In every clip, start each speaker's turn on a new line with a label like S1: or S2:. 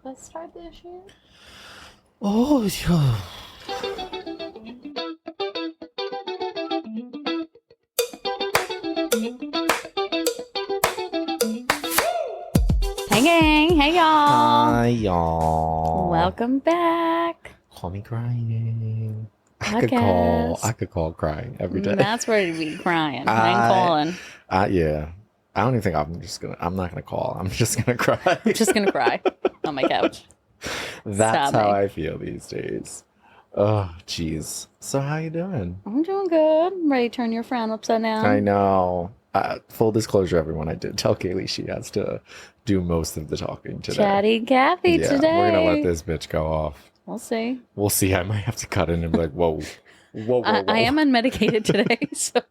S1: Let's start this shit.
S2: Oh, yeah.
S1: Hey gang, hey y'all.
S2: Hi, y'all.
S1: Welcome back.
S2: Call me crying. I
S1: Podcast.
S2: could call crying every day.
S1: That's where we crying. I ain't calling.
S2: Yeah. I don't even think I'm not gonna call. I'm just gonna cry.
S1: I'm just gonna cry on my couch.
S2: That's
S1: Sobbing.
S2: how I feel these days. Oh, jeez. So how you doing?
S1: I'm doing good. I'm ready to turn your frown upside down.
S2: I know. Full disclosure, everyone, I did tell Kaylee she has to do most of the talking today.
S1: Chatty Cathy today.
S2: We're gonna let this bitch go off.
S1: We'll see.
S2: We'll see. I might have to cut in and be like, whoa.
S1: I am unmedicated today, so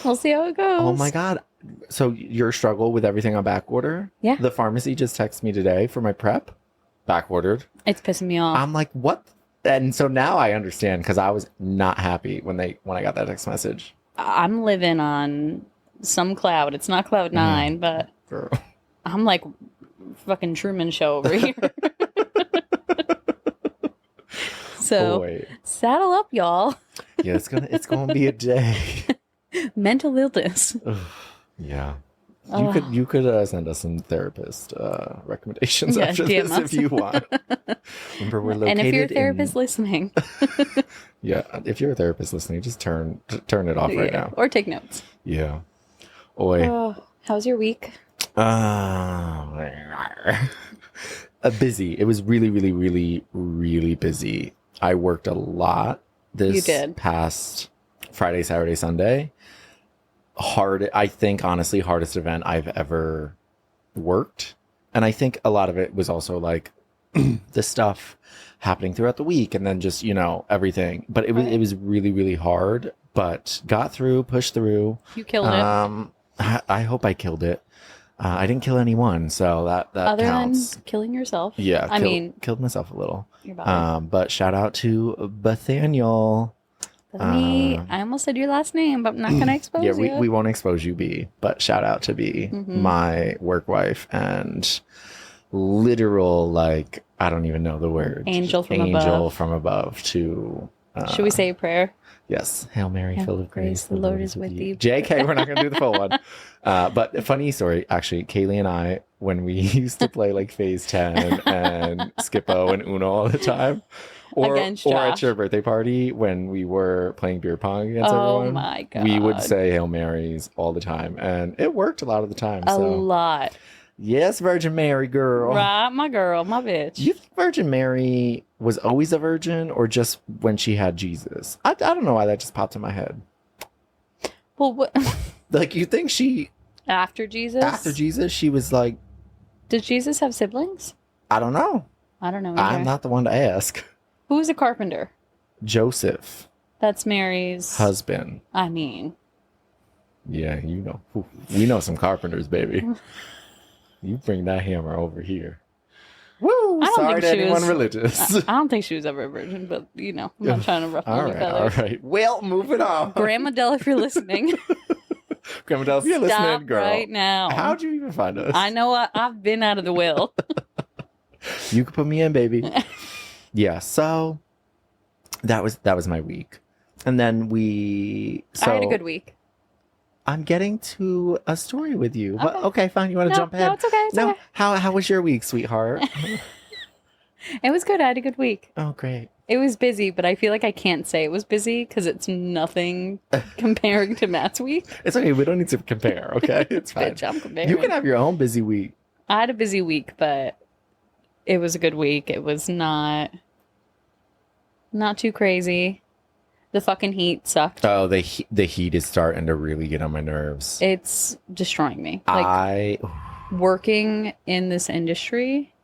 S1: we'll see how it goes.
S2: Oh my God. So your struggle with everything on back order?
S1: Yeah.
S2: The pharmacy just texted me today for my prep. Back ordered.
S1: It's pissing me off.
S2: I'm like, what? And so now I understand because I was not happy when I got that text message.
S1: I'm living on some cloud. It's not cloud 9, but
S2: Girl.
S1: I'm like fucking Truman Show over here. So
S2: Boy.
S1: saddle up, y'all.
S2: Yeah, it's gonna be a day.
S1: Mental illness.
S2: Ugh, yeah. You could send us some therapist recommendations after
S1: DM
S2: this
S1: us.
S2: if you want. Remember, we're located
S1: And if you're a therapist listening,
S2: yeah, if you're a therapist listening, just turn it off right now.
S1: or take notes.
S2: Yeah. Oi.
S1: Oh, how's your week?
S2: Busy. It was really, really, really, really busy. I worked a lot this past Friday, Saturday, Sunday. I think, honestly, hardest event I've ever worked. And I think a lot of it was also like the stuff happening throughout the week and then just, everything. But it was really, really hard, but got through, pushed through.
S1: You killed it.
S2: I hope I killed it. I didn't kill anyone, so that
S1: Other
S2: counts.
S1: than killing yourself.
S2: Yeah,
S1: I mean,
S2: killed myself a little.
S1: Your body.
S2: But shout out to Bethaniel.
S1: I almost said your last name, but I'm not going to expose you.
S2: Yeah, we won't expose you, B. But shout out to B, my work wife and literal, like, I don't even know the word.
S1: Angel from
S2: above to...
S1: Should we say a prayer?
S2: Yes. Hail Mary, full of grace.
S1: The Lord is with you.
S2: JK, we're not going to do the full one. But a funny story, actually, Kaylee and I, when we used to play like Phase 10 and Skippo and Uno all the time, or at your birthday party when we were playing beer pong against everyone.
S1: Oh my God.
S2: We would say Hail Marys all the time. And it worked a lot of the time.
S1: A lot.
S2: Yes, Virgin Mary, girl.
S1: Right, my girl, my bitch.
S2: You think Virgin Mary was always a virgin or just when she had Jesus? I don't know why that just popped in my head.
S1: Well, what?
S2: Like, you think she...
S1: After Jesus,
S2: she was like...
S1: Did Jesus have siblings?
S2: I don't know.
S1: I don't know either.
S2: I'm not the one to ask.
S1: Who's a carpenter?
S2: Joseph.
S1: That's Mary's...
S2: husband.
S1: I mean...
S2: Yeah, you know. We know some carpenters, baby. You bring that hammer over here. Woo! Sorry to anyone religious.
S1: I don't think she was ever a virgin, but, I'm not trying to ruffle any feathers.
S2: All right. Well, moving on.
S1: Grandma Dell, if you're listening...
S2: Grandma Dell, if you're listening, girl.
S1: Right now.
S2: How'd you even find us?
S1: I know I've been out of the will.
S2: You could put me in, baby. Yeah, so that was my week. And then I
S1: had a good week.
S2: I'm getting to a story with you. Okay, okay fine. You want to jump ahead?
S1: No, it's okay. It's okay.
S2: How was your week, sweetheart?
S1: It was good. I had a good week.
S2: Oh, great.
S1: It was busy, but I feel like I can't say it was busy because it's nothing comparing to Matt's week.
S2: It's okay. We don't need to compare, okay? It's fine.
S1: Bitch, I'm comparing.
S2: You can have your own busy week.
S1: I had a busy week, but it was a good week. It was not too crazy. The fucking heat sucked.
S2: Oh, the heat is starting to really get on my nerves.
S1: It's destroying me. Working in this industry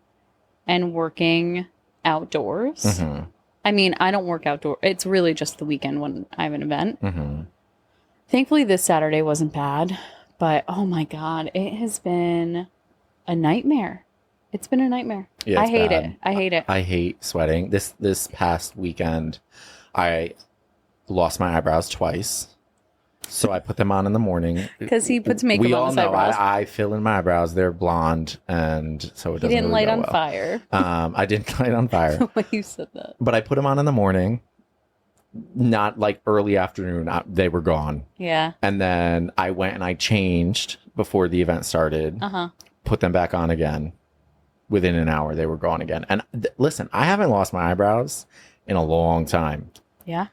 S1: and working outdoors.
S2: Mm-hmm.
S1: I mean, I don't work outdoors. It's really just the weekend when I have an event.
S2: Mm-hmm.
S1: Thankfully, this Saturday wasn't bad. But, oh my God, it has been a nightmare. It's been a nightmare.
S2: Yeah,
S1: I hate it.
S2: I hate sweating. This past weekend, I lost my eyebrows twice. So I put them on in the morning.
S1: Because he puts makeup
S2: we
S1: on
S2: all
S1: his
S2: know
S1: eyebrows.
S2: I fill in my eyebrows. They're blonde, and so it doesn't
S1: didn't
S2: really
S1: light
S2: go
S1: on
S2: well.
S1: fire.
S2: I didn't light on fire.
S1: When you said that.
S2: But I put them on in the morning. Not like early afternoon. They were gone.
S1: Yeah.
S2: And then I went and I changed before the event started. Put them back on again. Within an hour, they were gone again. And listen, I haven't lost my eyebrows in a long time.
S1: Yeah.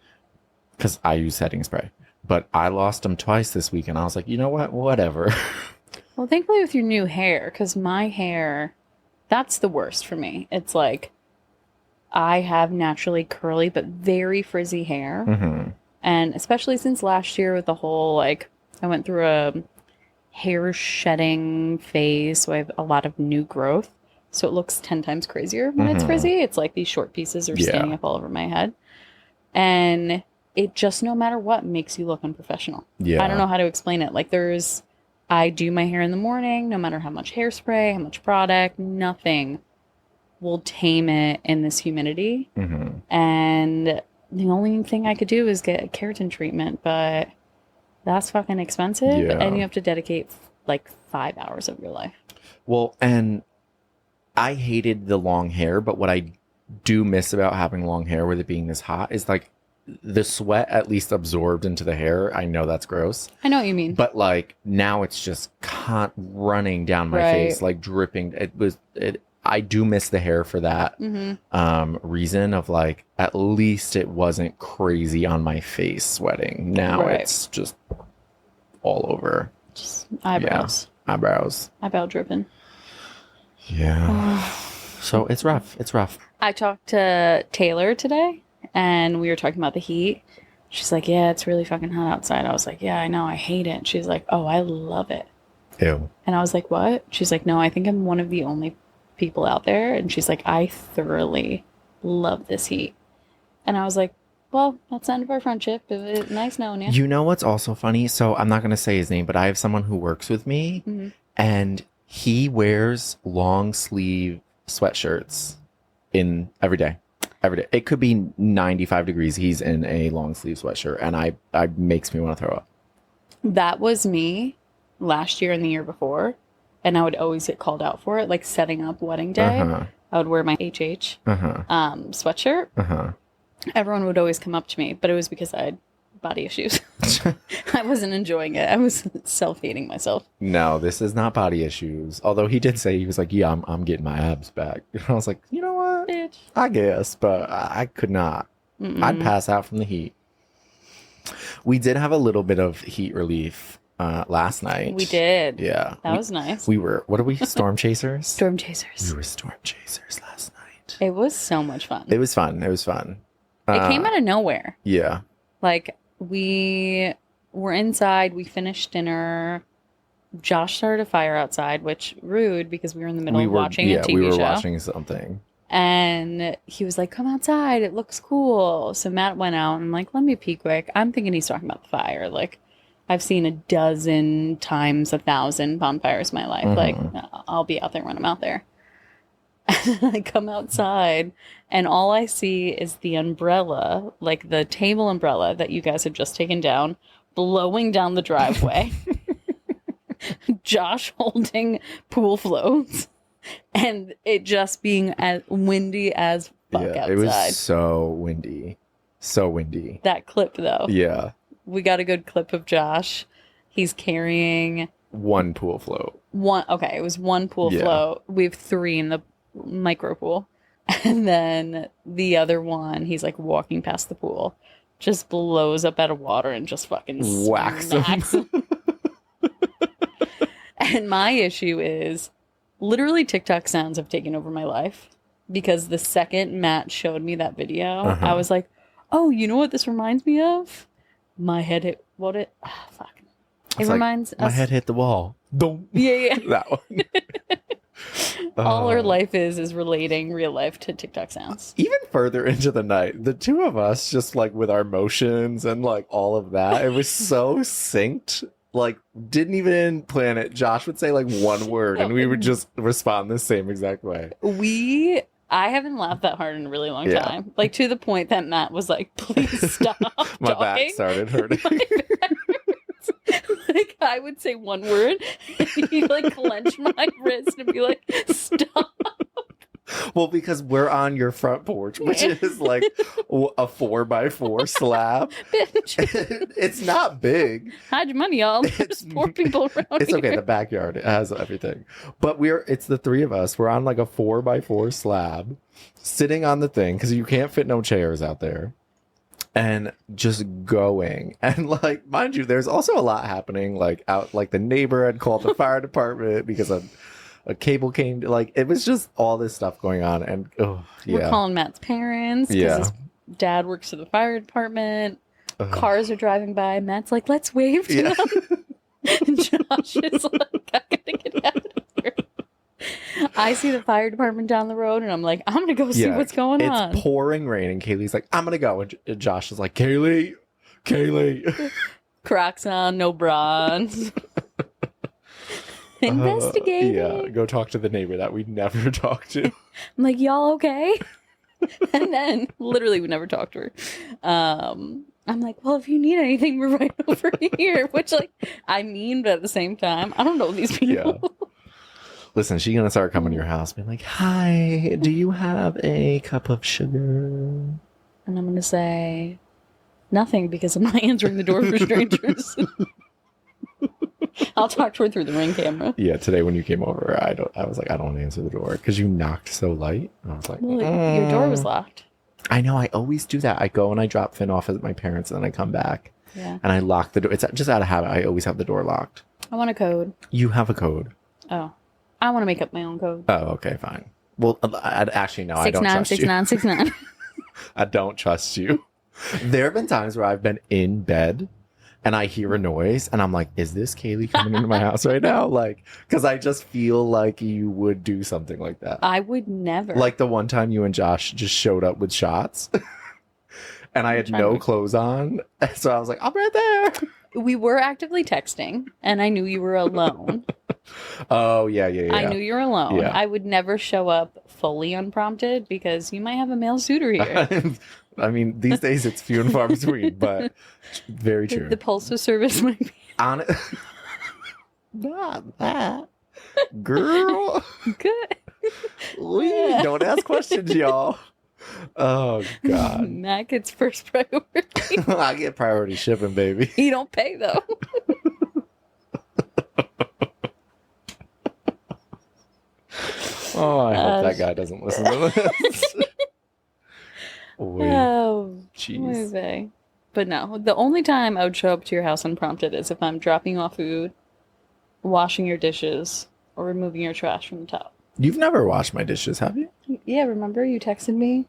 S2: Because I use setting spray. But I lost them twice this week, and I was like, you know what? Whatever.
S1: Well, thankfully with your new hair, because my hair, that's the worst for me. It's like, I have naturally curly but very frizzy hair.
S2: Mm-hmm.
S1: And especially since last year with the whole, like, I went through a hair shedding phase, so I have a lot of new growth. So it looks 10 times crazier when it's frizzy. It's like these short pieces are standing up all over my head. And it just, no matter what, makes you look unprofessional.
S2: Yeah.
S1: I don't know how to explain it. Like, I do my hair in the morning, no matter how much hairspray, how much product, nothing will tame it in this humidity.
S2: Mm-hmm.
S1: And the only thing I could do is get a keratin treatment, but that's fucking expensive.
S2: Yeah.
S1: And you have to dedicate like 5 hours of your life.
S2: Well, and I hated the long hair, but what I do miss about having long hair with it being this hot is like the sweat at least absorbed into the hair. I know that's gross.
S1: I know what you mean.
S2: But like now it's just running down my face, like dripping. I do miss the hair for that reason of like, at least it wasn't crazy on my face sweating. Now it's just all over.
S1: Just eyebrows.
S2: Yeah. Eyebrows.
S1: Eyebrow dripping.
S2: Yeah. So it's rough. It's rough.
S1: I talked to Taylor today and we were talking about the heat. She's like, yeah, it's really fucking hot outside. I was like, yeah, I know. I hate it. She's like, oh, I love it.
S2: Ew.
S1: And I was like, what? She's like, no, I think I'm one of the only people out there. And she's like, I thoroughly love this heat. And I was like, well, that's the end of our friendship. It was nice knowing you.
S2: You know what's also funny? So I'm not going to say his name, but I have someone who works with me and he wears long sleeve sweatshirts in every day. Every day. It could be 95 degrees. He's in a long sleeve sweatshirt and I makes me want to throw up.
S1: That was me last year and the year before. And I would always get called out for it. Like setting up wedding day. I would wear my HH sweatshirt. Everyone would always come up to me, but it was because I had body issues. I wasn't enjoying it. I was self-hating myself.
S2: No, this is not body issues. Although he did say, he was like, yeah, I'm getting my abs back. And I was like, you know what?
S1: Bitch.
S2: I guess, but I could not. I'd pass out from the heat. We did have a little bit of heat relief last night.
S1: We did.
S2: Yeah.
S1: That was nice.
S2: We were, what are we? Storm chasers?
S1: Storm chasers.
S2: We were storm chasers last night.
S1: It was so much fun.
S2: It was fun. It was fun.
S1: It came out of nowhere.
S2: Yeah.
S1: Like, we were inside. We finished dinner. Josh started a fire outside, which rude because we were in the middle of watching a TV show.
S2: Yeah, we were watching something.
S1: And he was like, come outside. It looks cool. So Matt went out and I'm like, let me pee quick. I'm thinking he's talking about the fire. Like, I've seen 12 times 1,000 bonfires in my life. Like, I'll be out there when I'm out there. And I come outside and all I see is the umbrella, like the table umbrella that you guys had just taken down, blowing down the driveway. Josh holding pool floats and it just being as windy as fuck outside.
S2: It was so windy. So windy.
S1: That clip though.
S2: Yeah.
S1: We got a good clip of Josh. He's carrying
S2: one pool float.
S1: It was one pool float. We have 3 in the micro pool. And then the other one, he's like walking past the pool, just blows up out of water and just fucking
S2: whacks
S1: him. And my issue is literally TikTok sounds have taken over my life because the second Matt showed me that video, I was like, oh, you know what this reminds me of? My head hit fuck. It reminds us.
S2: My head hit the wall.
S1: Yeah.
S2: That one.
S1: All our life is relating real life to TikTok sounds.
S2: Even further into the night, the two of us just like with our motions and like all of that, it was so synced. Like, didn't even plan it. Josh would say like one word and we would just respond the same exact way.
S1: I haven't laughed that hard in a really long time. Like, to the point that Matt was like, please stop
S2: My
S1: talking.
S2: back started hurting.
S1: like, I would say one word, and he'd like clench my wrist and be like, stop.
S2: Well, because we're on your front porch, which is like a 4x4 slab. It's not big.
S1: Hide your money, y'all. There's poor people around
S2: It's
S1: here.
S2: okay. The backyard, it has everything. But it's the three of us. We're on like a 4x4 slab, sitting on the thing because you can't fit no chairs out there. And just going. And like, mind you, there's also a lot happening. Like out, like the neighbor had called the fire department because a cable came. Like it was just all this stuff going on. And
S1: we're calling Matt's parents because his dad works for the fire department. Cars are driving by. Matt's like, let's wave to them. And Josh is like, I gotta get out of here. I see the fire department down the road and I'm like, I'm gonna go see what's going on.
S2: It's pouring rain and Kaylee's like, I'm gonna go. And Josh is like, Kaylee.
S1: Crocs on, no bronze. Investigating.
S2: Yeah, go talk to the neighbor that we never talked to.
S1: I'm like, y'all okay? And then literally we never talked to her. I'm like, well, if you need anything, we're right over here. Which, like, I mean, but at the same time, I don't know these people.
S2: Yeah. Listen, she's gonna start coming to your house, being like, "Hi, do you have a cup of sugar?"
S1: And I'm gonna say nothing because I'm not answering the door for strangers. I'll talk to her through the Ring camera.
S2: Yeah, today when you came over, I was like, I don't want to answer the door because you knocked so light. And I was like,
S1: well, your door was locked.
S2: I know. I always do that. I go and I drop Finn off at my parents, and then I come back.
S1: Yeah.
S2: And I lock the door. It's just out of habit. I always have the door locked.
S1: I want a code.
S2: You have a code.
S1: Oh. I want to make up my own code.
S2: Oh, okay, fine. Well, I'd actually, no, I don't trust you.
S1: 696969.
S2: I don't trust you. There have been times where I've been in bed and I hear a noise and I'm like, is this Kaylee coming into my house right now? Like, because I just feel like you would do something like that.
S1: I would never.
S2: Like the one time you and Josh just showed up with shots and I had no clothes on. So I was like, I'm right there.
S1: We were actively texting and I knew you were alone.
S2: Oh, yeah.
S1: I knew you were alone.
S2: Yeah.
S1: I would never show up fully unprompted because you might have a male suitor here.
S2: I mean, these days it's few and far between, but very true.
S1: The postal service might be
S2: on it. Not that. Girl.
S1: good.
S2: Don't ask questions, y'all. Oh, God.
S1: Matt gets first priority.
S2: I get priority shipping, baby.
S1: You don't pay, though.
S2: Oh, I hope that guy doesn't listen to this.
S1: Oh,
S2: jeez.
S1: But no, the only time I would show up to your house unprompted is if I'm dropping you off food, washing your dishes, or removing your trash from the top.
S2: You've never washed my dishes, have you?
S1: Yeah, remember you texted me?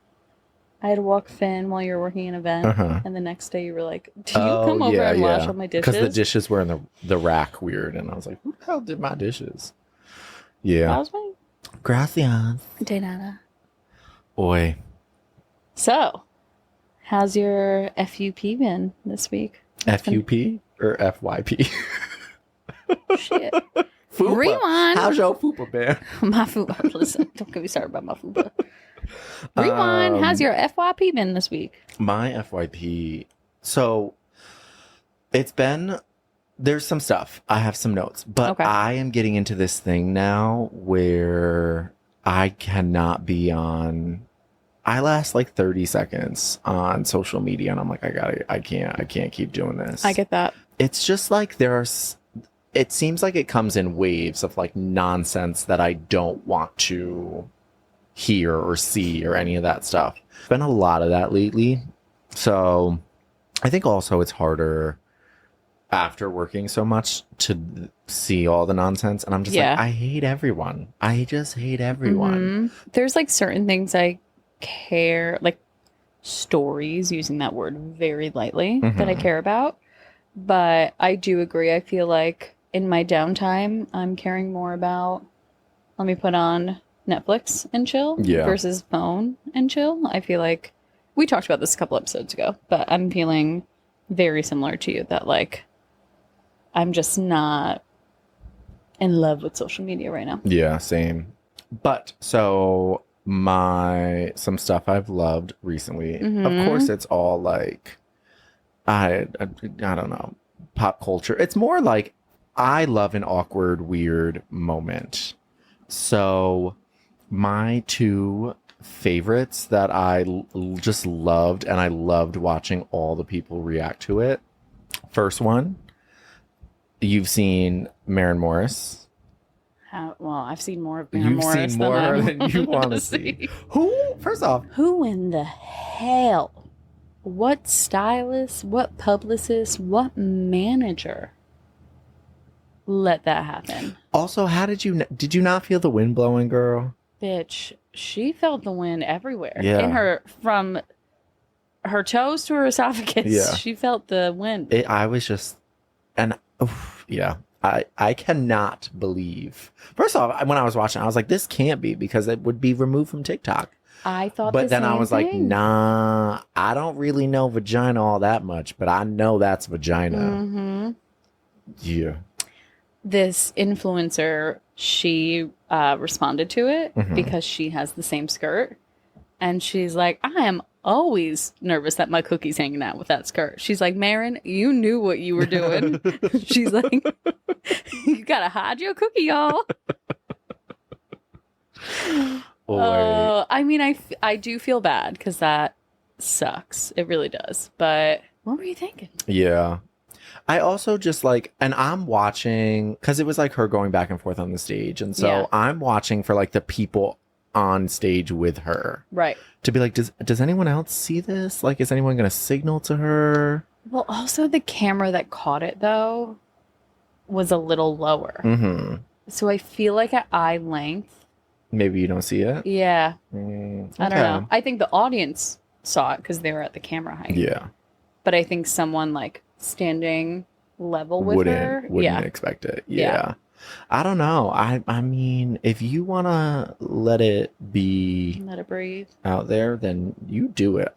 S1: I had to walk Finn while you were working an event, and the next day you were like, do you come over and wash all my dishes?
S2: Because the dishes were in the rack weird, and I was like, who the hell did my dishes? Yeah.
S1: That was mine.
S2: Gracias.
S1: De nada.
S2: Oi.
S1: So, how's your FUP been this week?
S2: FUP or FYP?
S1: Shit.
S2: Fupa.
S1: Rewind.
S2: How's your fupa been?
S1: My fupa. Listen, don't get me started about my fupa. Rewind. How's your FYP been this week?
S2: My FYP. So, it's been... There's some stuff. I have some notes. But I am getting into this thing now where I cannot be on... I last like 30 seconds on social media and I'm like, I can't keep doing this.
S1: I get that.
S2: It's just like it seems like it comes in waves of like nonsense that I don't want to hear or see or any of that stuff. There's been a lot of that lately. So I think also it's harder after working so much to see all the nonsense. And I'm just like, I hate everyone. I just hate everyone.
S1: Mm-hmm. There's like certain things I care, like stories, using that word very lightly, that I care about. But I do agree. I feel like in my downtime, I'm caring more about, let me put on Netflix and chill versus phone and chill. I feel like we talked about this a couple episodes ago, but I'm feeling very similar to you that like I'm just not in love with social media right now. Yeah,
S2: same. But so some stuff I've loved recently. Of course, it's all like I don't know. pop culture. It's more like I love an awkward, weird moment. So my two favorites that I just loved, and I loved watching all the people react to it. First one, you've seen Maren Morris.
S1: Well, I've seen more of Maren Morris.
S2: You've seen more than you want to see. First off,
S1: who in the hell? What stylist? What publicist? What manager let that happen?
S2: Also, how did you not feel the wind blowing, girl?
S1: Bitch, she felt the wind everywhere.
S2: Yeah.
S1: From her toes to her esophagus. Yeah. She felt the wind.
S2: I was just, and yeah. I cannot believe. First off, when I was watching, I was like, this can't be, because it would be removed from TikTok.
S1: I thought
S2: But then I was
S1: thing.
S2: like, nah, I don't really know vagina all that much, but I know that's vagina.
S1: Mm-hmm.
S2: Yeah.
S1: This influencer, she responded to it because she has the same skirt. And she's like, I am always nervous that my cookie's hanging out with that skirt. She's like, Maren, you knew what you were doing. She's like, you gotta hide your cookie, y'all. I mean, I do feel bad because that sucks. It really does. But what were you thinking?
S2: Yeah. I also just like, and I'm watching, because it was like her going back and forth on the stage. And so I'm watching for like the people on stage with her.
S1: Right.
S2: To be like, does anyone else see this? Like, is anyone going to signal to her?
S1: Well, also the camera that caught it, though, was a little lower.
S2: Mm-hmm.
S1: So I feel like at eye length.
S2: Maybe you don't see it?
S1: Yeah.
S2: Okay.
S1: I don't know. I think the audience saw it because they were at the camera height.
S2: Yeah.
S1: But I think someone like standing level with her
S2: wouldn't expect it. Yeah. I don't know. I mean, if you want to let it
S1: breathe
S2: out there, then you do it.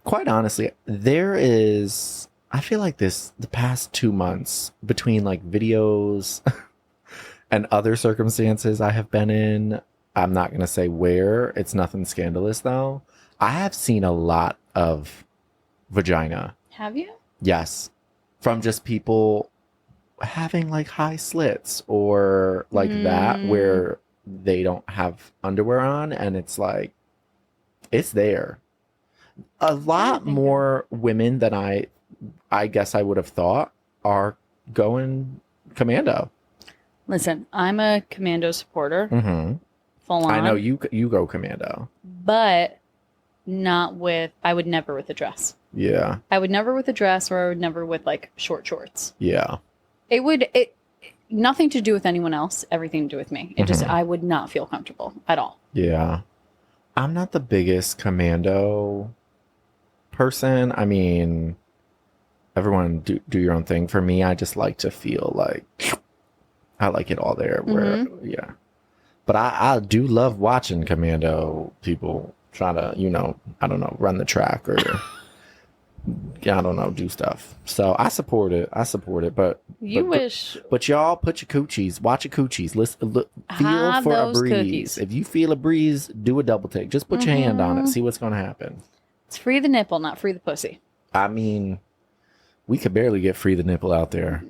S2: Quite honestly, I feel like the past 2 months between like videos and other circumstances I have been in, I'm not going to say where, it's nothing scandalous though. I have seen a lot of vagina.
S1: Have you?
S2: Yes. From just people having like high slits or like that, where they don't have underwear on, and it's like, it's there. A lot more women than I guess I would have thought are going commando.
S1: Listen, I'm a commando supporter.
S2: Mm-hmm.
S1: Full on.
S2: I know you go commando.
S1: But I would never with a dress.
S2: Yeah.
S1: I would never with a dress, or I would never with like short shorts.
S2: Yeah.
S1: It nothing to do with anyone else, everything to do with me. It just, I would not feel comfortable at all.
S2: Yeah. I'm not the biggest commando person. I mean, everyone do your own thing. For me, I just like to feel like I like it all there. Where yeah. But I do love watching commando people try to, I don't know, run the track or I don't know, do stuff. So I support it. But but y'all put your coochies, watch your coochies. Feel for a breeze.
S1: Cookies.
S2: If you feel a breeze, do a double take. Just put your hand on it. See what's going to happen.
S1: It's free the nipple, not free the pussy.
S2: I mean, we could barely get free the nipple out there.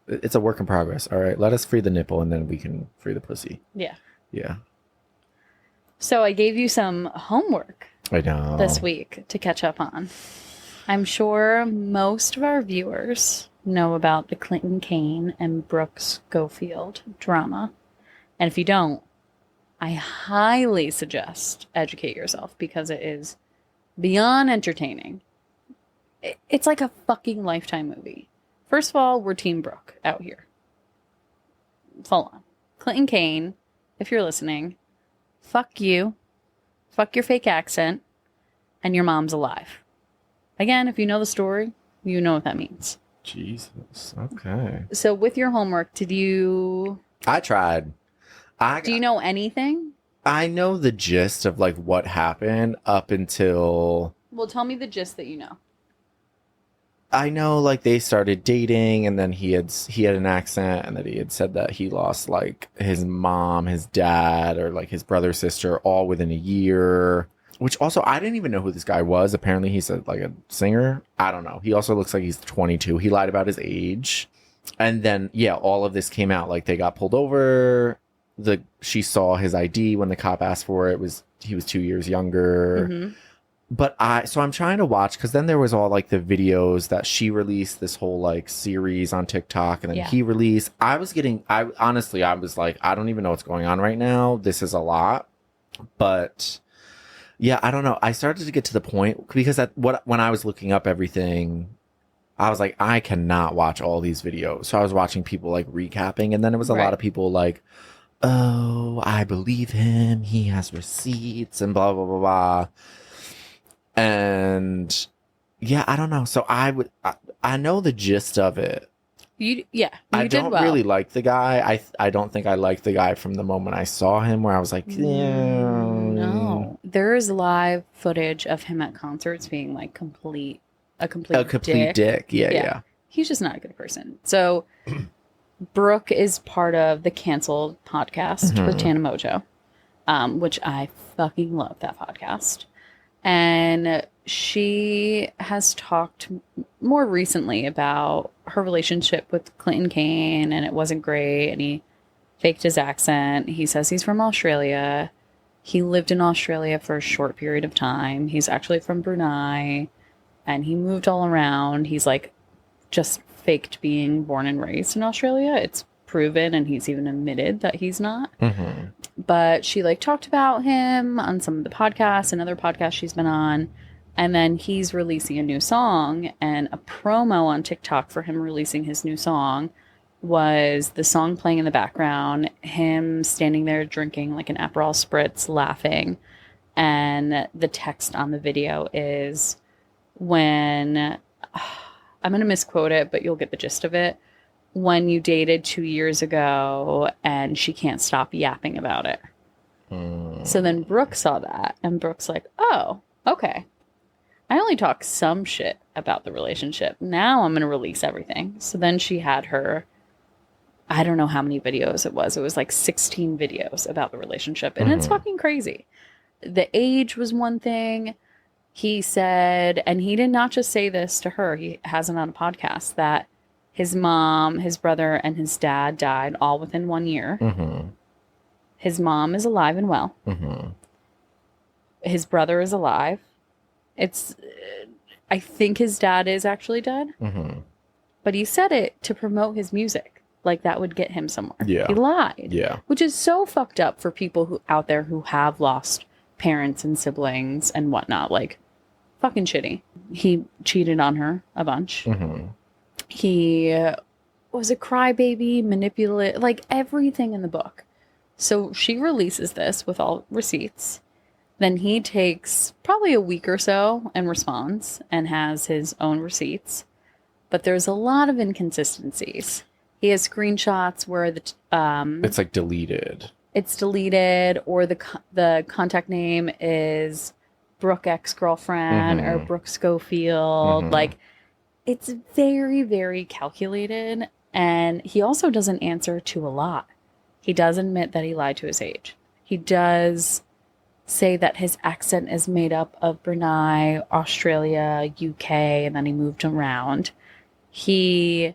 S2: It's a work in progress. All right, let us free the nipple, and then we can free the pussy.
S1: Yeah.
S2: Yeah.
S1: So I gave you some homework.
S2: I know.
S1: This week to catch up on. I'm sure most of our viewers know about the Clinton Kane and Brooke Schofield drama. And if you don't, I highly suggest educate yourself, because it is beyond entertaining. It's like a fucking Lifetime movie. First of all, we're Team Brooke out here. Full on. Clinton Kane, if you're listening, fuck you. Fuck your fake accent. And your mom's alive. Again, if you know the story, you know what that means.
S2: Jesus. Okay.
S1: So with your homework,
S2: I tried.
S1: Do you know anything?
S2: I know the gist of like what happened up until...
S1: Well, tell me the gist that you know.
S2: I know like they started dating, and then he had an accent, and that he had said that he lost like his mom, his dad, or like his brother, sister, all within a year. Which also, I didn't even know who this guy was. Apparently, he's like a singer. I don't know. He also looks like he's 22. He lied about his age. And then, yeah, all of this came out. Like, they got pulled over. She saw his ID when the cop asked for it. He was 2 years younger.
S1: Mm-hmm.
S2: But so I'm trying to watch, because then there was all like the videos that she released, this whole like series on TikTok, and then he released. I was like, I don't even know what's going on right now. This is a lot. But yeah, I don't know. I started to get to the point, because when I was looking up everything, I was like, I cannot watch all these videos. So I was watching people like recapping, and then it was a lot of people like, oh, I believe him. He has receipts and blah, blah, blah, blah. And yeah, I don't know. So I know the gist of it.
S1: I
S2: don't really like the guy. I don't think I liked the guy from the moment I saw him, where I was like,
S1: no. There's live footage of him at concerts being like a complete dick.
S2: Yeah.
S1: He's just not a good person. So Brooke is part of the canceled podcast with Tana Mojo, which I fucking love that podcast. And she has talked more recently about her relationship with Clinton Kane, and it wasn't great, and he faked his accent. He says he's from Australia. He lived in Australia for a short period of time. He's actually from Brunei, and he moved all around. He's like just faked being born and raised in Australia. It's proven, and he's even admitted that he's not. Mm-hmm. But she like talked about him on some of the podcasts and other podcasts she's been on. And then he's releasing a new song, and a promo on TikTok for him releasing his new song was the song playing in the background, him standing there drinking like an Aperol Spritz, laughing. And the text on the video is, when, I'm going to misquote it, but you'll get the gist of it. When you dated 2 years ago and she can't stop yapping about it. So then Brooke saw that, and Brooke's like, oh, okay. I only talk some shit about the relationship. Now I'm going to release everything. So then she had her, I don't know how many videos it was. It was like 16 videos about the relationship. And it's fucking crazy. The age was one thing. He said, and he did not just say this to her. He has it on a podcast, that his mom, his brother, and his dad died all within 1 year. Mm-hmm. His mom is alive and well. Mm-hmm. His brother is alive. I think his dad is actually dead. Mm-hmm. But he said it to promote his music. Like that would get him somewhere. Yeah. He lied. Yeah. Which is so fucked up for people out there who have lost parents and siblings and whatnot. Like, fucking shitty. He cheated on her a bunch. Mm-hmm. He was a crybaby, manipulative, like everything in the book. So she releases this with all receipts. Then he takes probably a week or so and responds and has his own receipts. But there's a lot of inconsistencies. He has screenshots where
S2: it's like deleted.
S1: It's deleted, or the contact name is Brooke ex-girlfriend or Brooke Schofield. Like, it's very, very calculated. And he also doesn't answer to a lot. He does admit that he lied to his age. He does say that his accent is made up of Brunei, Australia, UK, and then he moved around. He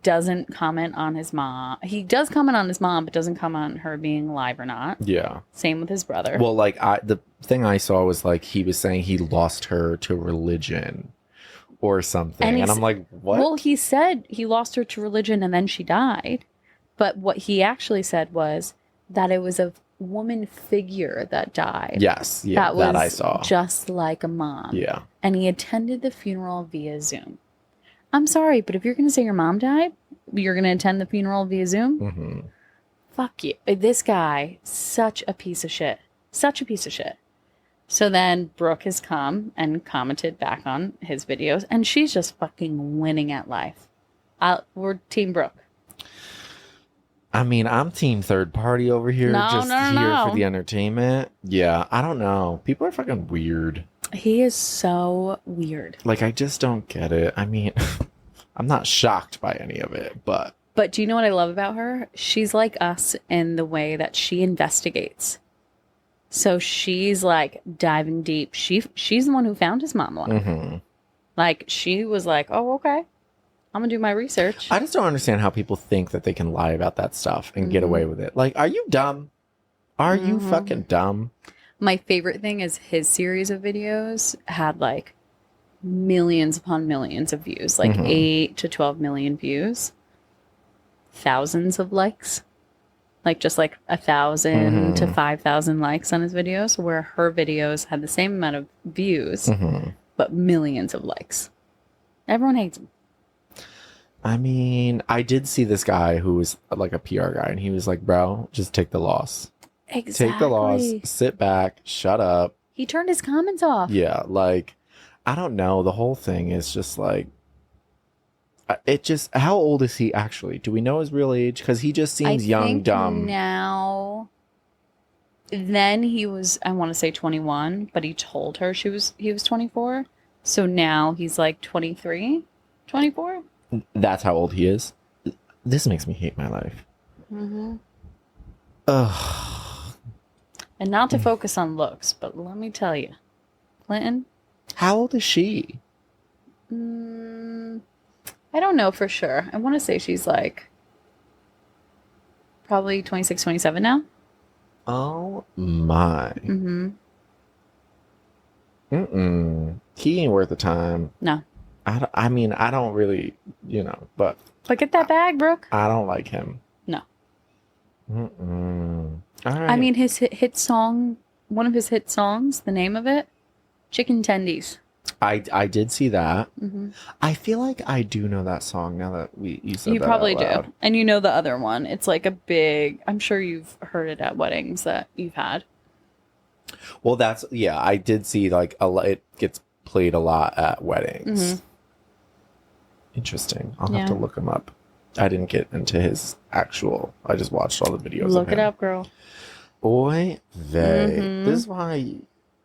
S1: doesn't comment on his mom. He does comment on his mom, but doesn't comment on her being alive or not. Yeah. Same with his brother.
S2: Well, like the thing I saw was like he was saying he lost her to religion or something. And I'm like, what?
S1: Well, he said he lost her to religion and then she died. But what he actually said was that it was a woman figure that died.
S2: Yes. Yeah. That I saw.
S1: Just like a mom. Yeah. And he attended the funeral via Zoom. I'm sorry, but if you're going to say your mom died, you're going to attend the funeral via Zoom? Mm-hmm. Fuck you. This guy, such a piece of shit. Such a piece of shit. So then Brooke has come and commented back on his videos, and she's just fucking winning at life. We're Team Brooke.
S2: I mean, I'm team third party over here. Here for the entertainment. Yeah, I don't know. People are fucking weird.
S1: He is so weird.
S2: Like, I just don't get it. I mean, I'm not shocked by any of it, but...
S1: But do you know what I love about her? She's like us in the way that she investigates. So she's like diving deep. She's the one who found his mom alive.
S2: Mm-hmm.
S1: Like she was like, oh, okay, I'm gonna do my research.
S2: I just don't understand how people think that they can lie about that stuff and get away with it. Like, are you dumb? Are you fucking dumb?
S1: My favorite thing is his series of videos had like millions upon millions of views, like 8 to 12 million views, thousands of likes, like just like 1,000 to 5,000 likes on his videos, where her videos had the same amount of views, but millions of likes. Everyone hates him.
S2: I mean, I did see this guy who was like a PR guy, and he was like, bro, just take the loss.
S1: Exactly.
S2: Take the loss, sit back, shut up.
S1: He turned his comments off.
S2: Yeah, like, I don't know. The whole thing is just like, it just, how old is he actually? Do we know his real age? Because he just seems young, dumb.
S1: Now, then he was, I want to say 21, but he told her he was 24. So now he's like 23, 24.
S2: That's how old he is. This makes me hate my life. Ugh.
S1: And not to focus on looks, but let me tell you, Clinton.
S2: How old is she?
S1: I don't know for sure. I want to say she's like probably 26, 27 now.
S2: Oh my. He ain't worth the time.
S1: No.
S2: I mean, I don't really, but
S1: get that bag, Brooke.
S2: I don't like him.
S1: No.
S2: All right.
S1: I mean, his hit song, one of his hit songs, the name of it, Chicken Tendies.
S2: I did see that. I feel like I do know that song now that you said that.
S1: You probably
S2: out loud.
S1: do. And you know the other one. It's like a big, I'm sure you've heard it at weddings that you've had.
S2: Well, I did see like it gets played a lot at weddings. Interesting. I'll have to look him up. I didn't get into his actual. I just watched all the videos.
S1: Look
S2: of him.
S1: it up, girl.
S2: Oy vey. This is why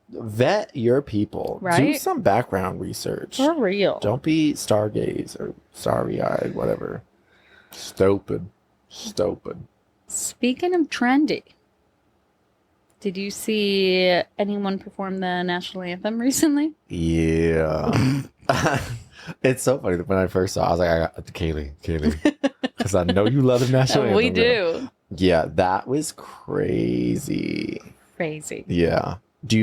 S2: vet your people.
S1: Right?
S2: Do some background research.
S1: For real.
S2: Don't be stargaze or starry-eyed, whatever. Stupid.
S1: Speaking of trendy, did you see anyone perform the national anthem recently?
S2: Yeah. It's so funny that when I first saw it, I was like, I got Kaylee. Because I know you love the national anthem.
S1: We do.
S2: Yeah, that was crazy. Yeah. Who do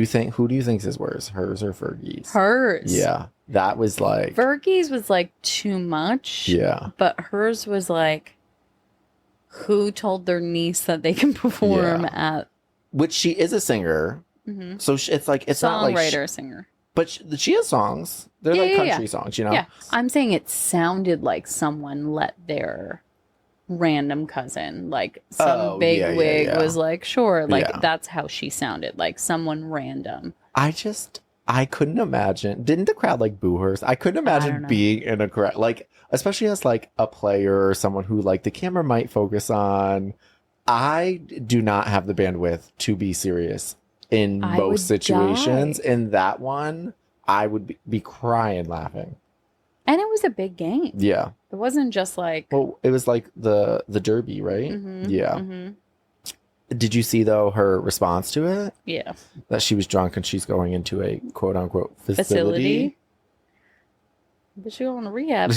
S2: you think is worse? Hers or Fergie's?
S1: Hers.
S2: Yeah. That was like.
S1: Fergie's was like too much.
S2: Yeah.
S1: But hers was like, who told their niece that they can perform at.
S2: Which she is a singer. So it's like, it's not like.
S1: Songwriter, singer.
S2: But she has songs. They're like country songs,
S1: Yeah. I'm saying it sounded like someone let their random cousin, like some big wig was like, sure. Like that's how she sounded. Like someone random.
S2: I couldn't imagine. Didn't the crowd like boo her? I couldn't imagine being in a crowd, like, especially as like a player or someone who like the camera might focus on. I do not have the bandwidth to be serious in most situations. In that one, I would be crying laughing.
S1: And it was a big game.
S2: Yeah.
S1: It wasn't just like.
S2: Well, it was like the Derby, right? Yeah. Did you see, though, her response to it?
S1: Yeah.
S2: That she was drunk and she's going into a quote-unquote facility?
S1: But she going to rehab.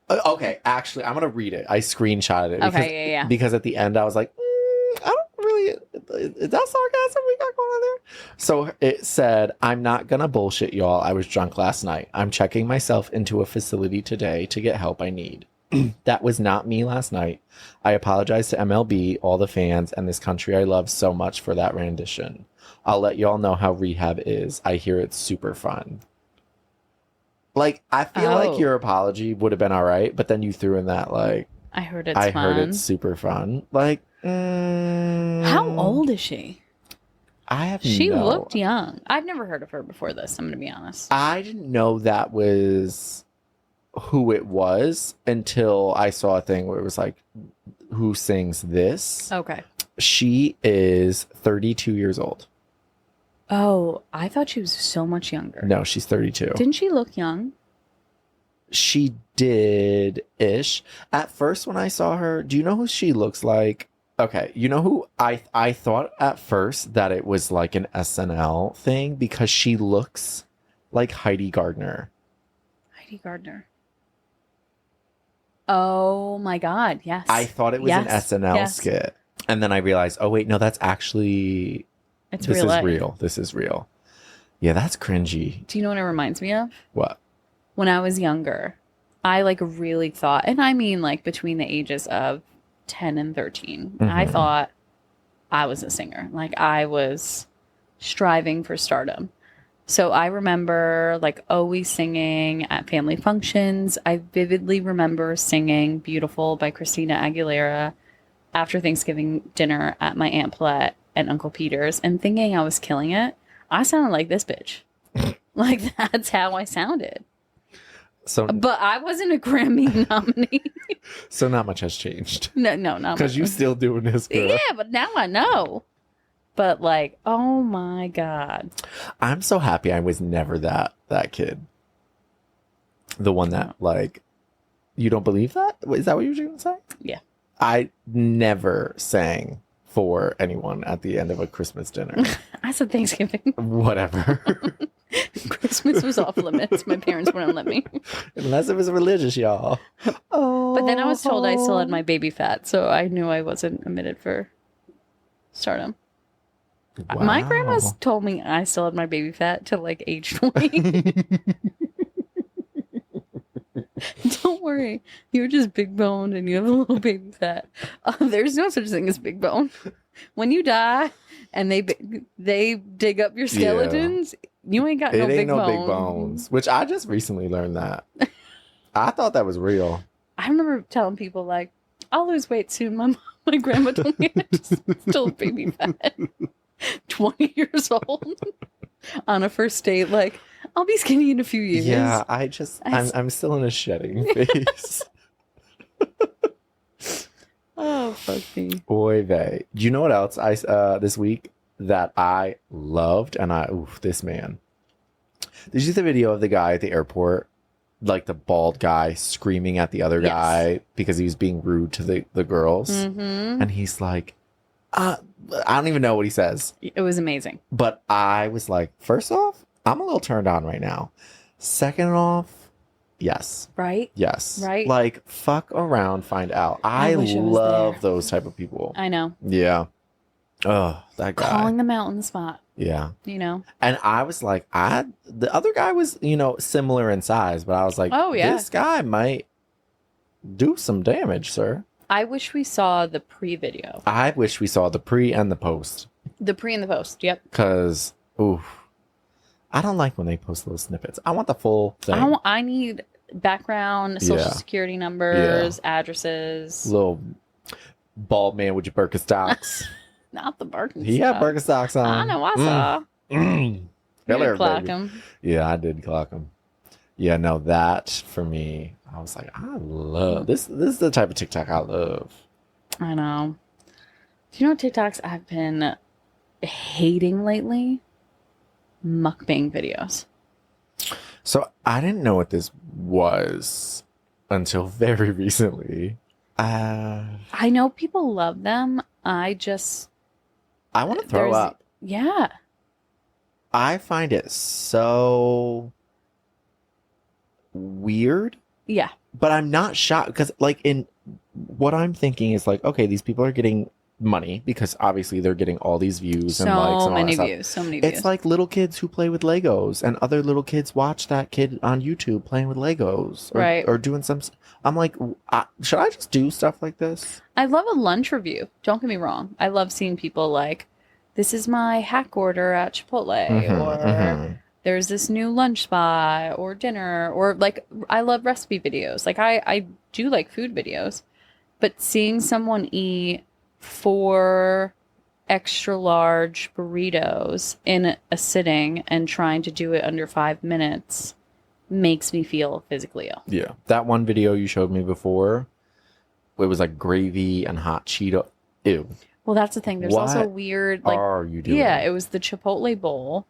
S2: Okay, actually, I'm going to read it. I screenshotted it.
S1: Okay, yeah.
S2: Because at the end, I was like, I don't really... Is that sarcasm we got going on there? So it said, I'm not going to bullshit y'all. I was drunk last night. I'm checking myself into a facility today to get help I need. That was not me last night. I apologize to MLB, all the fans, and this country I love so much for that rendition. I'll let y'all know how rehab is. I hear it's super fun. Like, I feel like your apology would have been all right, but then you threw in that, like...
S1: I heard it's fun.
S2: I heard it's super fun. Like,
S1: how old is she? She
S2: no...
S1: looked young. I've never heard of her before this, I'm going to be honest.
S2: I didn't know that was who it was until I saw a thing where it was like, who sings this?
S1: Okay.
S2: She is 32 years old.
S1: Oh, I thought she was so much younger.
S2: No, she's 32.
S1: Didn't she look young?
S2: She did-ish. At first, when I saw her, do you know who she looks like? Okay, you know who I thought at first that it was like an SNL thing because she looks like Heidi Gardner.
S1: Heidi Gardner. Oh my God, yes.
S2: I thought it was an SNL skit. And then I realized, oh wait, no, that's actually
S1: this
S2: is real. This is real. Yeah, that's cringy.
S1: Do you know what it reminds me of?
S2: What?
S1: When I was younger, I like really thought, and I mean like between the ages of 10 and 13, I thought I was a singer. Like I was striving for stardom. So I remember like always singing at family functions. I vividly remember singing Beautiful by Christina Aguilera after Thanksgiving dinner at my Aunt Paulette and Uncle Peter's and thinking I was killing it. I sounded like this bitch. Like that's how I sounded. So, but I wasn't a Grammy nominee.
S2: So not much has changed.
S1: No, not much.
S2: Because you still doing this, girl.
S1: Yeah, but now I know. But like, oh my God.
S2: I'm so happy I was never that kid. The one that like, you don't believe that? Is that what you were going to say?
S1: Yeah.
S2: I never sang for anyone at the end of a Christmas dinner.
S1: I said Thanksgiving.
S2: Whatever.
S1: Christmas was off limits. My parents wouldn't let me.
S2: Unless it was religious, y'all. Oh.
S1: But then I was told I still had my baby fat, so I knew I wasn't admitted for stardom. Wow. My grandma's told me I still had my baby fat till like age 20. Don't worry. You're just big boned and you have a little baby fat. There's no such thing as big bone. When you die and they dig up your skeletons, you ain't got no big bones.
S2: Which I just recently learned that. I thought that was real.
S1: I remember telling people like, I'll lose weight soon. My grandma told me I just still baby fat. 20 years old on a first date, like, I'll be skinny in a few years.
S2: Yeah, I'm still in a shedding phase.
S1: Oh, fuck me.
S2: Oy vey. Do you know what else this week that I loved? And this man. Did you see the video of the guy at the airport? Like the bald guy screaming at the other guy because he was being rude to the girls. Mm-hmm. And he's like, I don't even know what he says.
S1: It was amazing.
S2: But I was like, first off, I'm a little turned on right now. Second off, yes.
S1: Right?
S2: Yes.
S1: Right?
S2: Like, fuck around, find out. I love those type of people.
S1: I know.
S2: Yeah. Oh, that guy.
S1: Calling them out on the spot.
S2: Yeah.
S1: You know?
S2: And I was like, the other guy was, similar in size, but I was like, oh, yeah, this guy might do some damage, sir.
S1: I wish we saw the pre-video.
S2: I wish we saw the pre and the post.
S1: The pre and the post, yep.
S2: Because, I don't like when they post little snippets. I want the full thing.
S1: I need background, social security numbers, addresses.
S2: Little bald man with your Birkenstocks.
S1: Not the Birkenstocks.
S2: He had Birkenstocks on.
S1: I know, I saw.
S2: You
S1: clock him.
S2: Yeah, I did clock him. Yeah, no, that for me, I was like, I love this. This is the type of TikTok I love.
S1: I know. Do you know what TikToks I've been hating lately? Mukbang videos.
S2: So I didn't know what this was until very recently.
S1: I know people love them. I
S2: want to throw up.
S1: Yeah.
S2: I find it so weird.
S1: Yeah.
S2: But I'm not shocked because like in what I'm thinking is like, okay, these people are getting money because obviously they're getting all these views and likes and all that stuff.
S1: So many views.
S2: It's like little kids who play with Legos and other little kids watch that kid on YouTube playing with Legos or doing some. I'm like, should I just do stuff like this?
S1: I love a lunch review. Don't get me wrong. I love seeing people like, this is my hack order at Chipotle or there's this new lunch spot or dinner or like, I love recipe videos. Like I do like food videos, but seeing someone eat 4 extra large burritos in a sitting and trying to do it under 5 minutes makes me feel physically ill.
S2: Yeah. That one video you showed me before, it was like gravy and hot Cheeto. Ew.
S1: Well, that's the thing. There's also weird, like,
S2: are you doing?
S1: Yeah, it was the Chipotle bowl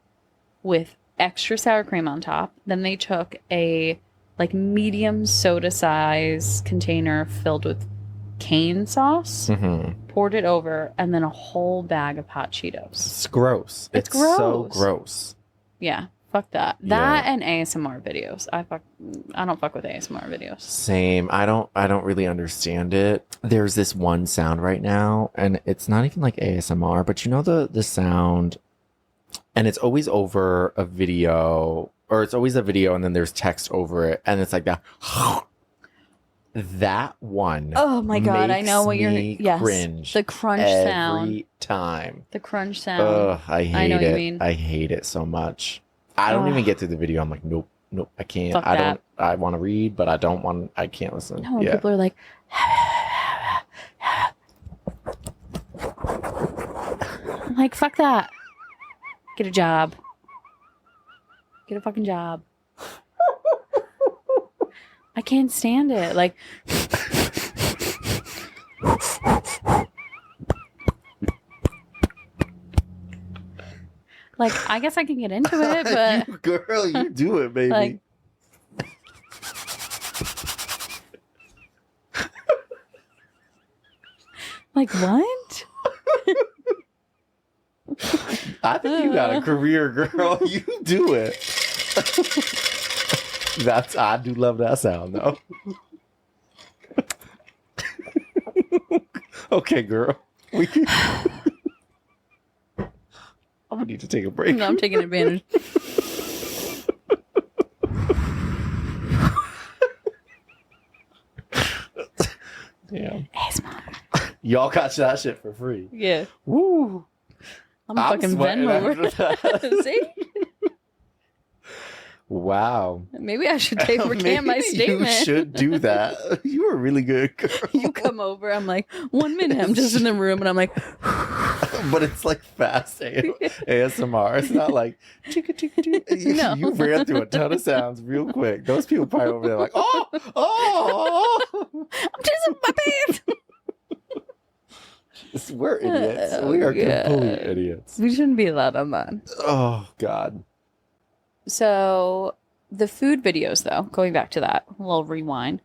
S1: with extra sour cream on top. Then they took a like medium soda size container filled with cane sauce, poured it over, and then a whole bag of hot Cheetos.
S2: It's gross.
S1: It's gross.
S2: So gross.
S1: Yeah, fuck that. That and ASMR videos. I don't fuck with ASMR videos.
S2: Same. I don't really understand it. There's this one sound right now, and it's not even like ASMR, but you know the sound, and it's always over a video, or it's always a video and then there's text over it, and it's like that. That one.
S1: Oh my god, I know what you're. Yes,
S2: cringe.
S1: The crunch sound
S2: every time.
S1: The crunch sound.
S2: Ugh, I hate
S1: know what
S2: it.
S1: you mean.
S2: I hate it so much. I don't even get through the video. I'm like, nope, I can't.
S1: Fuck
S2: I
S1: that.
S2: don't. I want to read, but I don't want. I can't listen.
S1: No, when people are like, I'm like, fuck that. Get a job. Get a fucking job. I can't stand it. Like, I guess I can get into it, but
S2: girl, you do it, baby.
S1: Like, what?
S2: I think you got a career, girl. You do it. I do love that sound, though. Okay, girl. I'm gonna need to take a break.
S1: No, I'm taking advantage.
S2: Damn.
S1: ASMR.
S2: Y'all got that shit for free.
S1: Yeah.
S2: Woo.
S1: I'm fucking Venmo. See?
S2: Wow.
S1: Maybe I should take recant my statement.
S2: You should do that. You were really good, girl.
S1: You come over, I'm like, 1 minute, I'm just in the room, and I'm like,
S2: but it's like fast ASMR. It's not like chicka chicka chicka.
S1: No.
S2: You ran through a ton of sounds real quick. Those people probably over there like, oh,
S1: I'm just my pants.
S2: We're idiots. We are complete idiots.
S1: We shouldn't be allowed on that.
S2: Oh God.
S1: So the food videos, though, going back to that, a little rewind.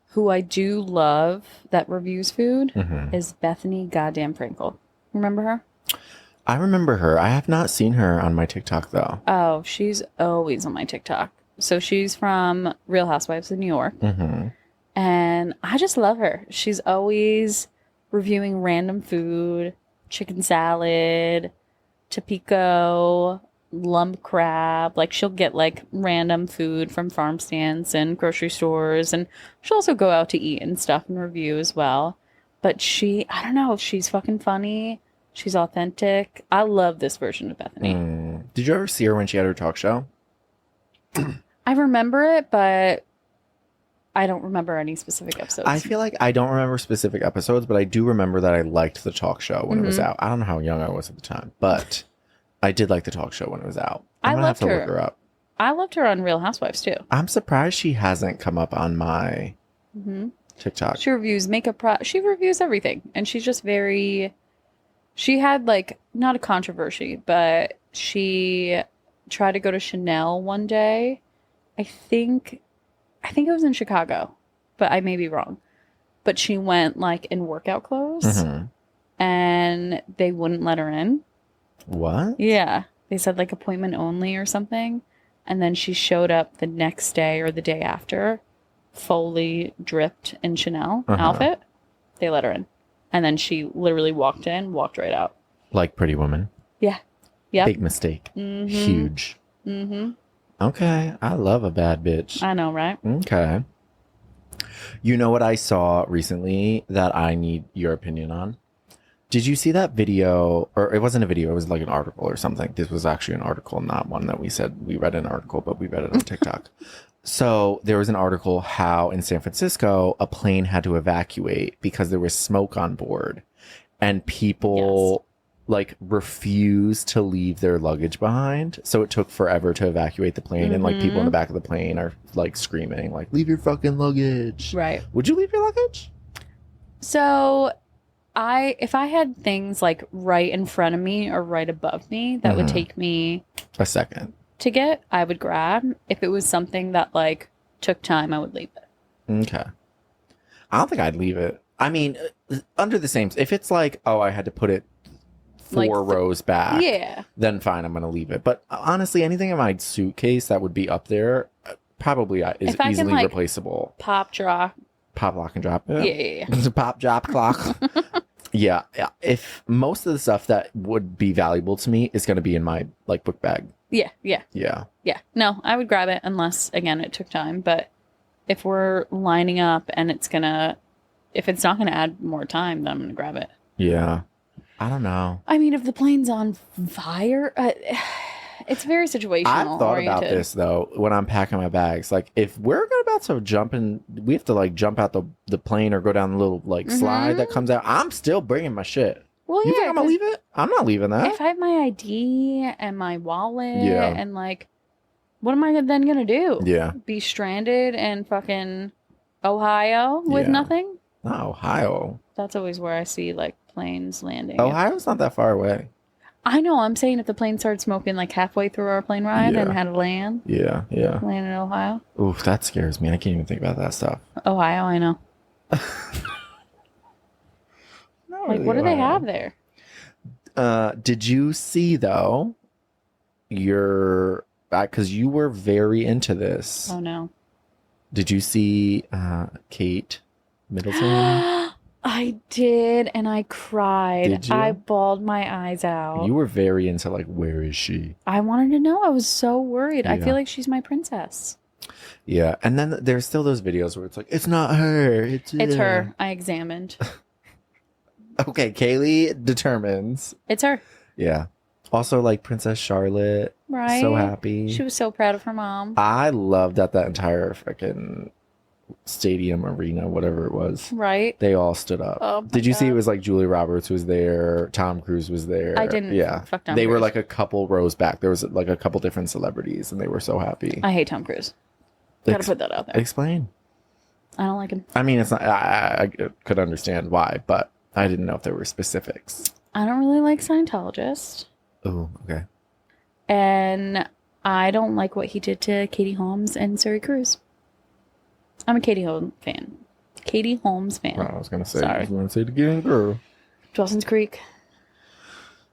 S1: Who I do love that reviews food is Bethany Goddamn Frankel. Remember her?
S2: I remember her. I have not seen her on my TikTok though.
S1: Oh, she's always on my TikTok. So she's from Real Housewives of New York. And I just love her. She's always reviewing random food, chicken salad, Tapico, lump crab. Like, she'll get like random food from farm stands and grocery stores, and she'll also go out to eat and stuff and review as well. But I don't know, she's fucking funny. She's authentic. I love this version of Bethany.
S2: Did you ever see her when she had her talk show?
S1: I remember it, but I don't remember any specific episodes.
S2: I feel like I don't remember specific episodes, but I do remember that I liked the talk show when it was out. I don't know how young I was at the time, but I did like the talk show when it was out. I'm gonna have to look her up.
S1: I loved her on Real Housewives too.
S2: I'm surprised she hasn't come up on my TikTok.
S1: She reviews makeup she reviews everything, and she's just very. She had like not a controversy, but she tried to go to Chanel one day. I think it was in Chicago, but I may be wrong. But she went like in workout clothes, and they wouldn't let her in.
S2: What?
S1: Yeah. They said like appointment only or something. And then she showed up the next day or the day after, fully dripped in Chanel outfit. They let her in. And then she literally walked right out.
S2: Like Pretty Woman.
S1: Yeah. Yeah.
S2: Big mistake. Huge. Okay. I love a bad bitch.
S1: I know, right?
S2: Okay. You know what I saw recently that I need your opinion on? Did you see that video? Or it wasn't a video, it was like an article or something. This was actually an article, not one that we said we read an article, but we read it on TikTok. So there was an article how in San Francisco, a plane had to evacuate because there was smoke on board. And people like refused to leave their luggage behind. So it took forever to evacuate the plane. And like people in the back of the plane are like screaming, like, leave your fucking luggage.
S1: Right.
S2: Would you leave your luggage?
S1: So if I had things like right in front of me or right above me that would take me
S2: a second
S1: to get, I would grab. If it was something that like took time, I would leave it.
S2: Okay. I don't think I'd leave it. I mean, under the same, if it's like, oh, I had to put it four rows back,
S1: yeah,
S2: then fine, I'm going to leave it. But honestly, anything in my suitcase that would be up there probably is easily replaceable.
S1: Pop, lock, and drop.
S2: Yeah. Pop, drop, clock. Yeah. If most of the stuff that would be valuable to me is going to be in my like book bag.
S1: Yeah. No, I would grab it unless, again, it took time. But if we're lining up and if it's not going to add more time, then I'm going to grab it.
S2: Yeah. I don't know.
S1: I mean, if the plane's on fire, it's very situational.
S2: I've thought about this though when I'm packing my bags. Like, if we're about to jump in, we have to like jump out the plane or go down the little like slide that comes out. I'm still bringing my shit. Well, you think I'm gonna leave it? I'm not leaving that.
S1: If I have my ID and my wallet, and like, what am I then gonna do?
S2: Yeah,
S1: be stranded in fucking Ohio with nothing?
S2: No, Ohio.
S1: That's always where I see like planes landing.
S2: Ohio's not that far away.
S1: I know. I'm saying if the plane started smoking like halfway through our plane ride and had to land.
S2: Yeah.
S1: Land in Ohio.
S2: Oof, that scares me. I can't even think about that stuff.
S1: Ohio, I know. Like, what do they have there?
S2: Did you see though? Because you were very into this.
S1: Oh no.
S2: Did you see Kate Middleton?
S1: I did, and I cried.
S2: Did you?
S1: I bawled my eyes out.
S2: You were very into like, where is she?
S1: I wanted to know. I was so worried. Yeah. I feel like she's my princess.
S2: Yeah, and then there's still those videos where it's like, it's not her. It's
S1: her. I examined.
S2: Okay, Kaylee determines.
S1: It's her.
S2: Yeah. Also, like Princess Charlotte.
S1: Right.
S2: So happy.
S1: She was so proud of her mom.
S2: I loved that entire freaking stadium, arena, whatever it was.
S1: Right.
S2: They all stood up.
S1: Oh,
S2: did you see it was like Julia Roberts was there, Tom Cruise was there.
S1: I didn't.
S2: Yeah.
S1: Fuck Tom
S2: They
S1: Cruise.
S2: were like a couple rows back. There was like a couple different celebrities and they were so happy.
S1: I hate Tom Cruise. Gotta put that out there.
S2: Explain.
S1: I don't like him.
S2: I mean, it's not. I could understand why, but I didn't know if there were specifics.
S1: I don't really like Scientologists.
S2: Oh, okay.
S1: And I don't like what he did to Katie Holmes and Suri Cruise. I'm a Katie Holmes fan. Katie Holmes fan.
S2: Well, I was gonna say.
S1: Sorry.
S2: I was gonna say it again, girl.
S1: Dawson's Creek.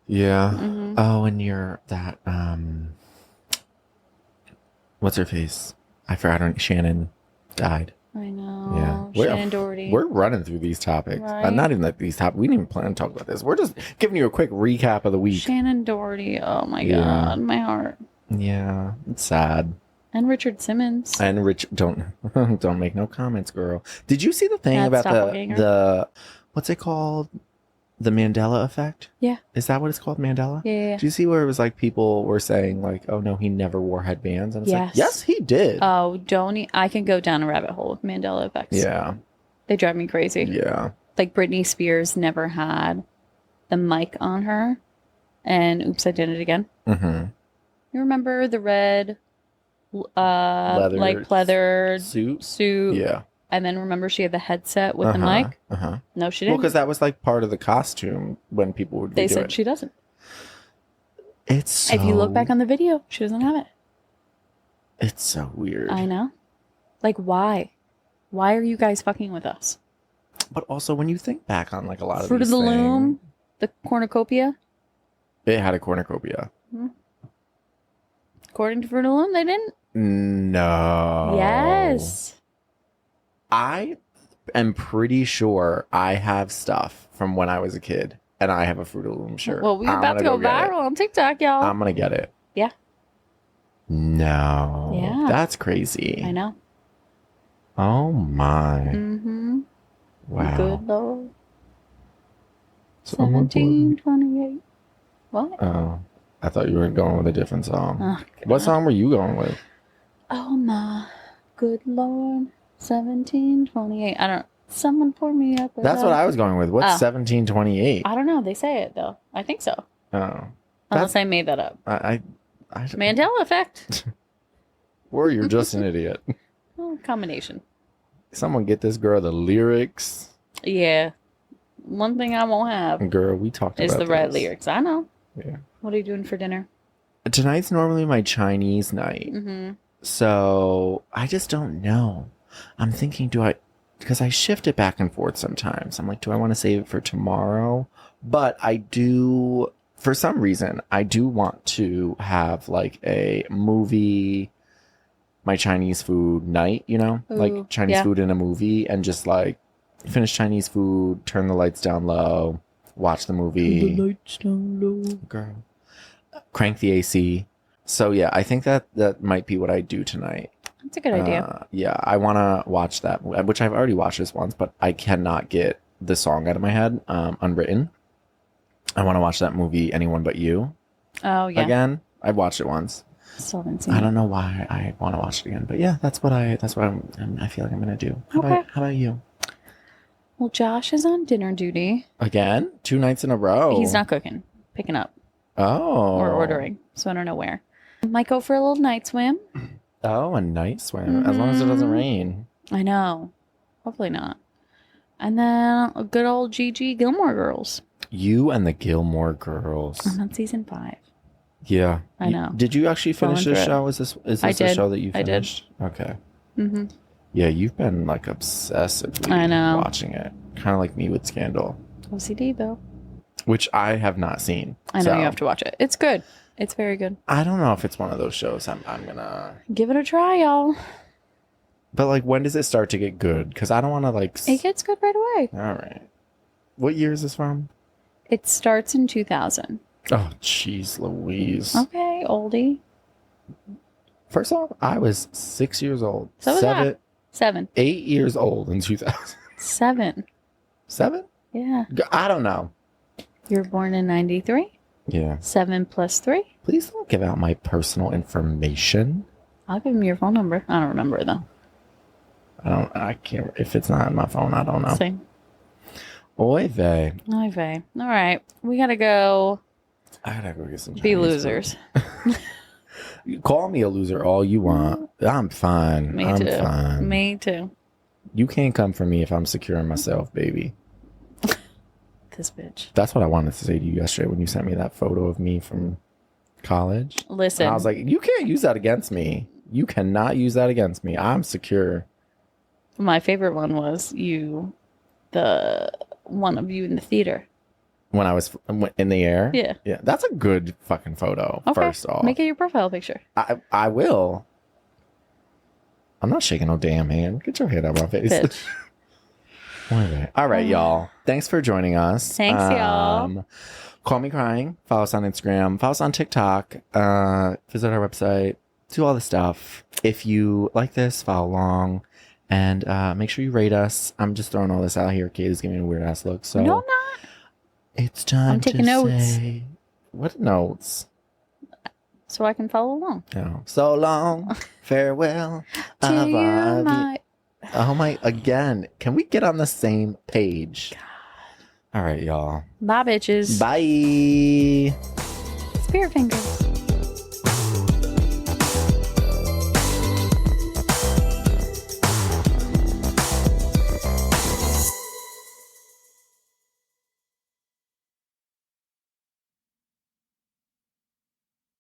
S2: Yeah.
S1: Mm-hmm.
S2: Oh, and you're that. What's her face? I forgot. Shannon died.
S1: I know.
S2: Yeah.
S1: Shannon Doherty.
S2: We're running through these topics.
S1: Right?
S2: Not even like these topics. We didn't even plan to talk about this. We're just giving you a quick recap of the week.
S1: Shannon Doherty. Oh my God. My heart.
S2: Yeah. It's sad.
S1: And Richard Simmons.
S2: And don't make no comments, girl. Did you see the thing about the what's it called? The Mandela effect?
S1: Yeah.
S2: Is that what it's called? Mandela?
S1: Yeah.
S2: Did you see where it was like people were saying like, oh no, he never wore headbands? And it's like, yes, he did.
S1: Oh, I can go down a rabbit hole with Mandela effects.
S2: Yeah.
S1: They drive me crazy.
S2: Yeah.
S1: Like Britney Spears never had the mic on her. And oops, I did it again.
S2: Mm-hmm.
S1: You remember the red leather suit?
S2: Yeah.
S1: And then remember she had the headset with the mic? No, she didn't.
S2: Well, because that was like part of the costume when people would
S1: They said she doesn't.
S2: It's so...
S1: If you look back on the video, she doesn't have it.
S2: It's so weird.
S1: I know. Like, why? Why are you guys fucking with us?
S2: But also, when you think back on like a lot of
S1: Fruit
S2: these
S1: of the
S2: things,
S1: Loom, the cornucopia.
S2: It had a cornucopia.
S1: Hmm. According to Fruit of the Loom, they didn't.
S2: No.
S1: Yes.
S2: I am pretty sure I have stuff from when I was a kid, and I have a Fruit of the Loom shirt.
S1: Well, we're about to go viral on TikTok, y'all.
S2: I'm gonna get it.
S1: Yeah.
S2: No.
S1: Yeah.
S2: That's crazy.
S1: I know.
S2: Oh my.
S1: Mm-hmm.
S2: Wow.
S1: Good Lord. 1728. What?
S2: Oh. I thought you were going with a different song.
S1: Oh,
S2: what song were you going with?
S1: Oh my good Lord. 1728. I don't. Someone pour me up.
S2: That's what I was going with. What's 1728?
S1: I don't know. They say it though. I think so.
S2: Oh.
S1: Unless I made that up.
S2: I
S1: Mandela effect.
S2: Or you're just an idiot.
S1: Well, combination.
S2: Someone get this girl the lyrics.
S1: Yeah. One thing I won't have.
S2: Girl, we talked about
S1: is the
S2: this.
S1: right lyrics. I know.
S2: Yeah.
S1: What are you doing for dinner?
S2: Tonight's normally my Chinese night.
S1: Mm-hmm.
S2: So I just don't know. I'm thinking, do I because I shift it back and forth sometimes. I'm like, do I want to save it for tomorrow? But I do, for some reason, I do want to have like a movie, my Chinese food night, you know,
S1: Ooh,
S2: like Chinese food in a movie, and just like finish Chinese food, turn the lights down low, watch the movie. The lights down low. Girl. Crank the AC. So yeah, I think that might be what I do tonight.
S1: That's a good idea.
S2: Yeah, I want to watch that, which I've already watched this once, but I cannot get the song out of my head, Unwritten. I want to watch that movie, Anyone But You.
S1: Oh, yeah.
S2: Again, I've watched it once.
S1: Still haven't seen
S2: I don't know why I want to watch it again, but yeah, that's what I feel like I'm going to do. How about you?
S1: Well, Josh is on dinner duty.
S2: Again? 2 nights in a row.
S1: He's not cooking. Picking up.
S2: Oh.
S1: Or ordering. So I don't know where. Might go for a little night swim.
S2: Oh, a night swim. As long as it doesn't rain.
S1: I know. Hopefully not. And then a good old Gigi Gilmore Girls.
S2: You and the Gilmore Girls.
S1: I'm on season 5.
S2: Yeah.
S1: I know.
S2: Did you actually finish this show? Is this the show that you finished?
S1: I did.
S2: Okay.
S1: Mm-hmm.
S2: Yeah, you've been like obsessively watching it. Kind of like me with Scandal.
S1: OCD, though.
S2: Which I have not seen.
S1: I know you have to watch it. It's good. It's very good.
S2: I don't know if it's one of those shows I'm gonna...
S1: Give it a try, y'all.
S2: But like, when does it start to get good? Because I don't want to like...
S1: It gets good right away.
S2: All right. What year is this from?
S1: It starts in 2000.
S2: Oh, jeez Louise.
S1: Okay, oldie.
S2: First off, I was 6 years old.
S1: So was I. 7.
S2: 8 years old in 2000.
S1: 7.
S2: 7?
S1: Yeah.
S2: I don't know.
S1: You were born in 93?
S2: Yeah.
S1: 7 plus 3?
S2: Please don't give out my personal information.
S1: I'll give him your phone number. I don't remember it, though.
S2: I can't. If it's not in my phone, I don't know.
S1: Same.
S2: Oy vey.
S1: Oy vey. All right. We got to go.
S2: I gotta go get some Chinese
S1: be losers.
S2: Call me a loser all you want. I'm fine.
S1: Me too.
S2: Fine.
S1: Me too.
S2: You can't come for me if I'm secure in myself, baby.
S1: This bitch.
S2: That's what I wanted to say to you yesterday when you sent me that photo of me from college.
S1: Listen.
S2: And I was like, you can't use that against me. You cannot use that against me. I'm secure.
S1: My favorite one was the one of you in the theater.
S2: When I was in the air?
S1: Yeah.
S2: Yeah. That's a good fucking photo,
S1: okay.
S2: First off.
S1: Make it your profile picture.
S2: I will. I'm not shaking no damn hand. Get your hand out of my face.
S1: Bitch.
S2: All right, y'all. Thanks for joining us.
S1: Thanks, y'all.
S2: Call Me Crying. Follow us on Instagram. Follow us on TikTok. Visit our website. Do all the stuff. If you like this, follow along. And make sure you rate us. I'm just throwing all this out here. Katie's giving me a weird ass look. So
S1: no, I'm not.
S2: It's time
S1: I'm taking notes.
S2: What notes?
S1: So I can follow along.
S2: Oh. So long. Farewell. Oh my, again. Can we get on the same page? God. All right, y'all.
S1: Bye, bitches.
S2: Bye.
S1: Spear finger.